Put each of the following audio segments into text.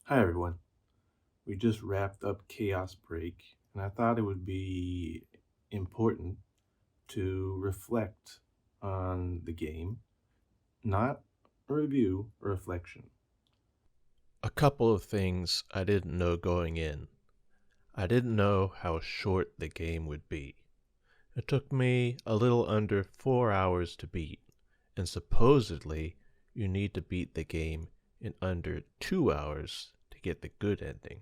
Hi everyone. We just wrapped up Chaos Break, and I thought it would be important to reflect on the game, not a review, a reflection. A couple of things I didn't know going in. I didn't know how short the game would be. It took me a little under 4 hours to beat, and supposedly you need to beat the game in under 2 hours to get the good ending.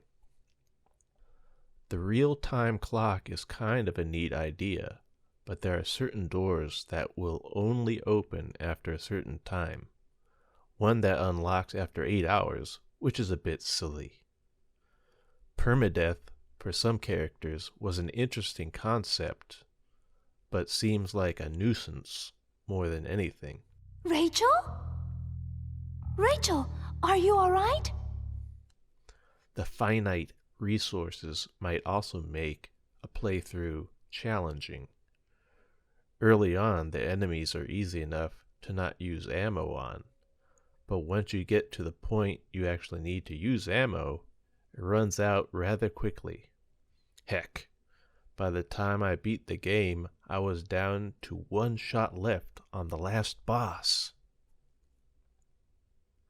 The real-time clock is kind of a neat idea, but there are certain doors that will only open after a certain time. One that unlocks after 8 hours, which is a bit silly. Permadeath for some characters was an interesting concept, but seems like a nuisance more than anything. Rachel? Rachel, are you alright? The finite resources might also make a playthrough challenging. Early on, the enemies are easy enough to not use ammo on, but once you get to the point you actually need to use ammo, it runs out rather quickly. Heck, by the time I beat the game, I was down to one shot left on the last boss.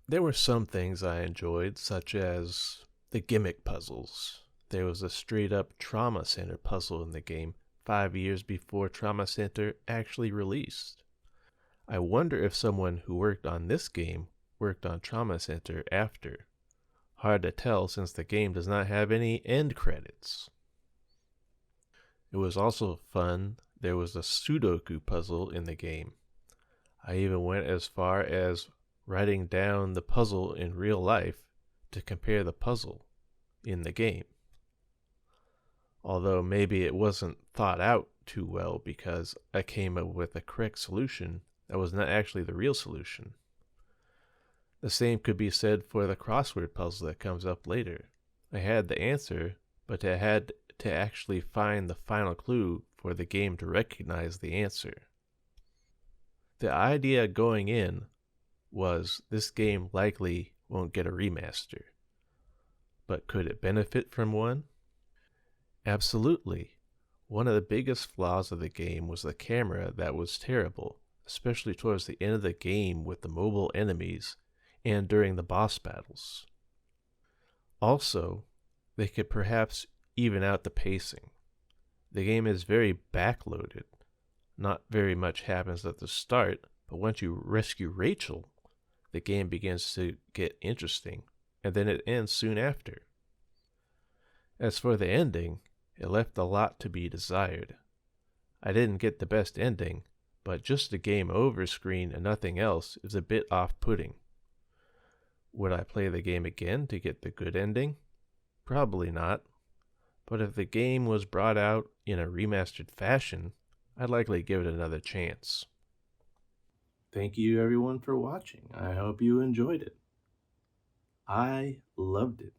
There were some things I enjoyed, such as the gimmick puzzles. There was a straight up Trauma Center puzzle in the game 5 years before Trauma Center actually released. I wonder if someone who worked on this game worked on Trauma Center after. Hard to tell since the game does not have any end credits. It was also fun. There was a Sudoku puzzle in the game. I even went as far as writing down the puzzle in real life to compare the puzzle in the game. Although maybe it wasn't thought out too well because I came up with a correct solution that was not actually the real solution. The same could be said for the crossword puzzle that comes up later. I had the answer, but I had to actually find the final clue for the game to recognize the answer. The idea going in was this game likely won't get a remaster. But could it benefit from one? Absolutely. One of the biggest flaws of the game was the camera that was terrible, especially towards the end of the game with the mobile enemies and during the boss battles. Also, they could perhaps even out the pacing. The game is very backloaded. Not very much happens at the start, but once you rescue Rachel, the game begins to get interesting, and then it ends soon after. As for the ending, it left a lot to be desired. I didn't get the best ending, but just the game over screen and nothing else is a bit off-putting. Would I play the game again to get the good ending? Probably not. But if the game was brought out in a remastered fashion, I'd likely give it another chance. Thank you everyone for watching. I hope you enjoyed it. I loved it.